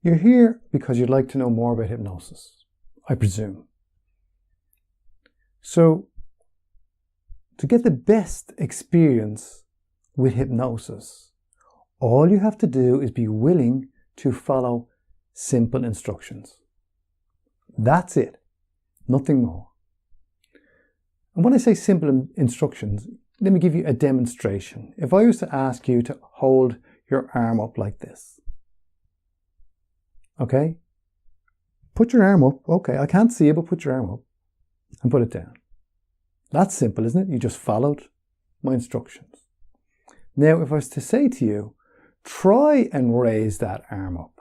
You're here because you'd like to know more about hypnosis, I presume. So, to get the best experience with hypnosis, all you have to do is be willing to follow simple instructions. That's it, nothing more. And when I say simple instructions, let me give you a demonstration. If I was to ask you to hold your arm up like this, okay? Put your arm up, okay, I can't see it, but put your arm up and put it down. That's simple, isn't it? You just followed my instructions. Now, if I was to say to you, try and raise that arm up.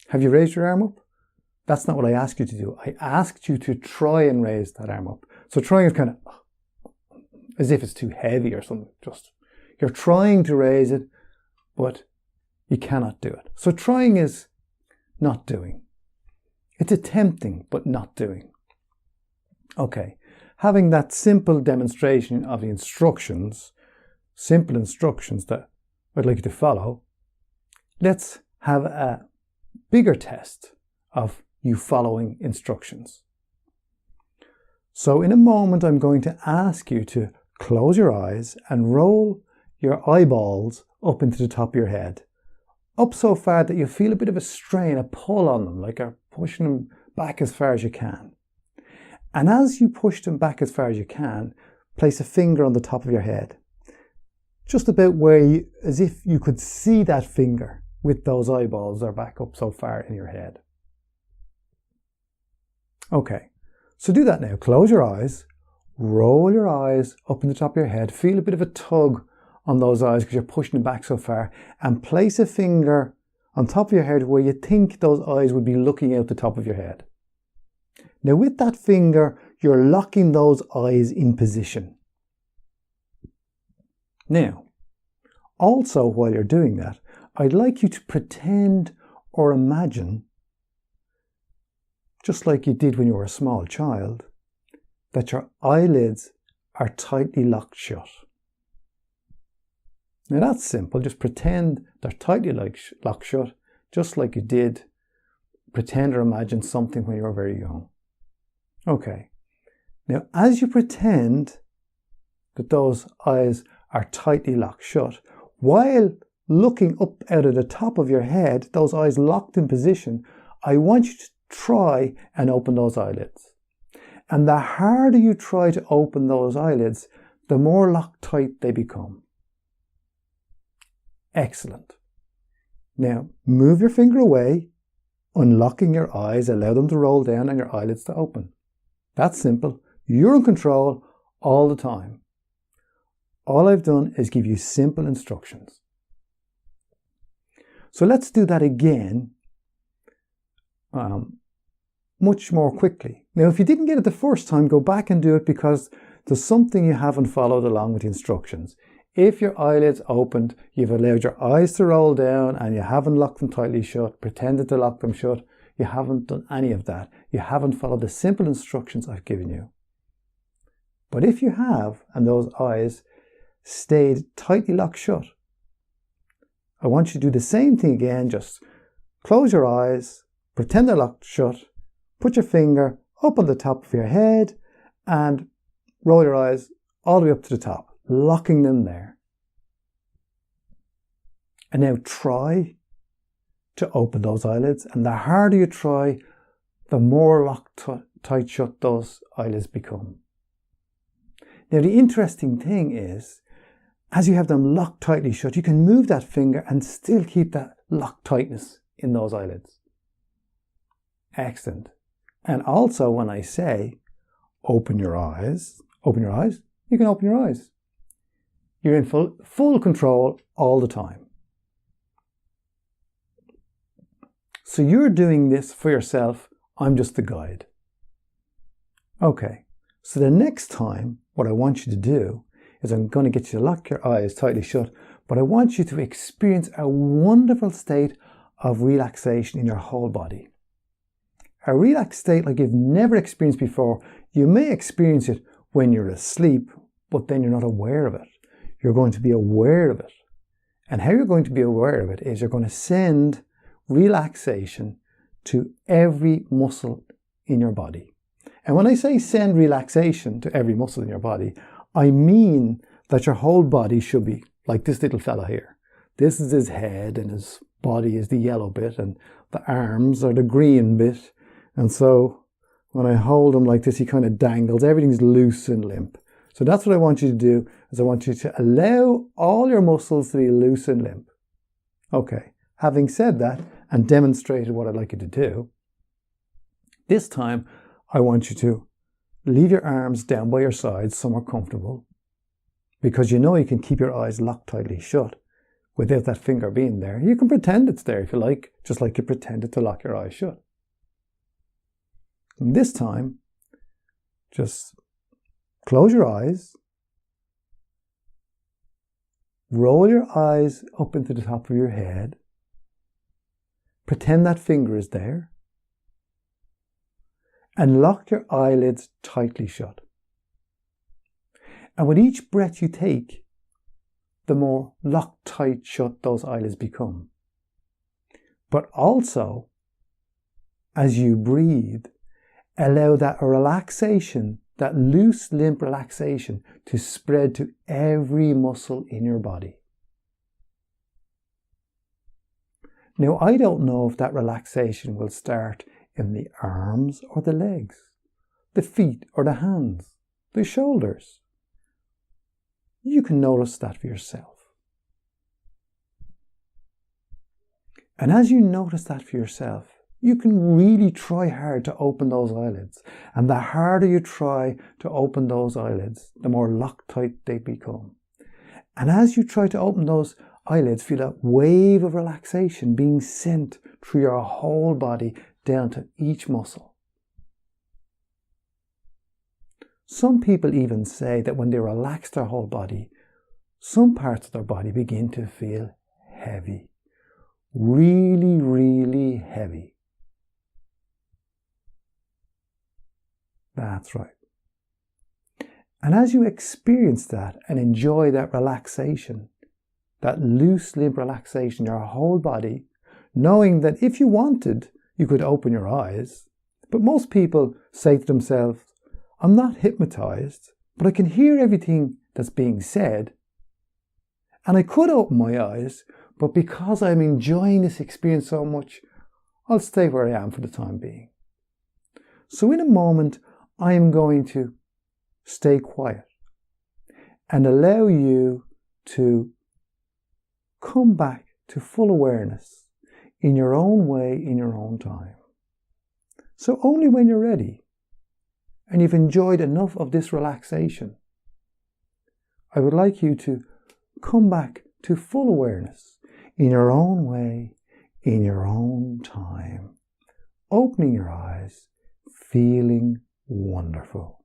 Have you raised your arm up? That's not what I asked you to do. I asked you to try and raise that arm up. So trying is kind of as if it's too heavy or something. Just you're trying to raise it, but you cannot do it. So trying is not doing. It's attempting, but not doing. Okay, having that simple demonstration of the instructions, simple instructions that I'd like you to follow, let's have a bigger test of you following instructions. So in a moment, I'm going to ask you to close your eyes and roll your eyeballs up into the top of your head. Up so far that you feel a bit of a strain, a pull on them, like you're pushing them back as far as you can. And as you push them back as far as you can, place a finger on the top of your head. Just about where you, as if you could see that finger with those eyeballs are back up so far in your head. Okay, so do that now. Close your eyes, roll your eyes up in the top of your head, feel a bit of a tug on those eyes because you're pushing them back so far, and place a finger on top of your head where you think those eyes would be looking out the top of your head. Now with that finger, you're locking those eyes in position. Now, also while you're doing that, I'd like you to pretend or imagine, just like you did when you were a small child, that your eyelids are tightly locked shut. Now that's simple, just pretend they're tightly locked shut, just like you did pretend or imagine something when you were very young. Okay, now as you pretend that those eyes are tightly locked shut, while looking up out of the top of your head, those eyes locked in position, I want you to try and open those eyelids. And the harder you try to open those eyelids, the more locked tight they become. Excellent. Now, move your finger away, unlocking your eyes, allow them to roll down and your eyelids to open. That's simple. You're in control all the time. All I've done is give you simple instructions. So let's do that again much more quickly. Now, if you didn't get it the first time, go back and do it because there's something you haven't followed along with the instructions. If your eyelids opened, you've allowed your eyes to roll down and you haven't locked them tightly shut, pretended to lock them shut, you haven't done any of that. You haven't followed the simple instructions I've given you. But if you have, and those eyes stayed tightly locked shut, I want you to do the same thing again. Just close your eyes, pretend they're locked shut, put your finger up on the top of your head and roll your eyes all the way up to the top, locking them there. And now try to open those eyelids, and the harder you try, the more locked tight shut those eyelids become. Now the interesting thing is, as you have them locked tightly shut, you can move that finger and still keep that locked tightness in those eyelids. Excellent. And also when I say open your eyes, you can open your eyes. You're in full control all the time. So you're doing this for yourself. I'm just the guide. Okay, so the next time what I want you to do is I'm going to get you to lock your eyes tightly shut, but I want you to experience a wonderful state of relaxation in your whole body. A relaxed state like you've never experienced before. You may experience it when you're asleep, but then you're not aware of it. You're going to be aware of it. And how you're going to be aware of it is you're going to send relaxation to every muscle in your body. And when I say send relaxation to every muscle in your body, I mean that your whole body should be like this little fella here. This is his head, and his body is the yellow bit, and the arms are the green bit. And so when I hold him like this, he kind of dangles. Everything's loose and limp. So that's what I want you to do, is I want you to allow all your muscles to be loose and limp. Okay, having said that and demonstrated what I'd like you to do, this time I want you to leave your arms down by your sides somewhere comfortable, because you know you can keep your eyes locked tightly shut without that finger being there. You can pretend it's there if you like, just like you pretended to lock your eyes shut. And this time, just close your eyes, roll your eyes up into the top of your head, pretend that finger is there, and lock your eyelids tightly shut. And with each breath you take, the more locked tight shut those eyelids become. But also, as you breathe, allow that relaxation, that loose, limp relaxation, to spread to every muscle in your body. Now, I don't know if that relaxation will start in the arms or the legs, the feet or the hands, the shoulders. You can notice that for yourself. And as you notice that for yourself, you can really try hard to open those eyelids. And the harder you try to open those eyelids, the more Loctite they become. And as you try to open those eyelids, feel a wave of relaxation being sent through your whole body down to each muscle. Some people even say that when they relax their whole body, some parts of their body begin to feel heavy. Really, really heavy. That's right. And as you experience that and enjoy that relaxation, that loose, limp relaxation, your whole body, knowing that if you wanted, you could open your eyes. But most people say to themselves, I'm not hypnotized, but I can hear everything that's being said. And I could open my eyes, but because I'm enjoying this experience so much, I'll stay where I am for the time being. So in a moment, I'm going to stay quiet and allow you to come back to full awareness in your own way, in your own time. So only when you're ready and you've enjoyed enough of this relaxation, I would like you to come back to full awareness in your own way, in your own time, opening your eyes, feeling wonderful.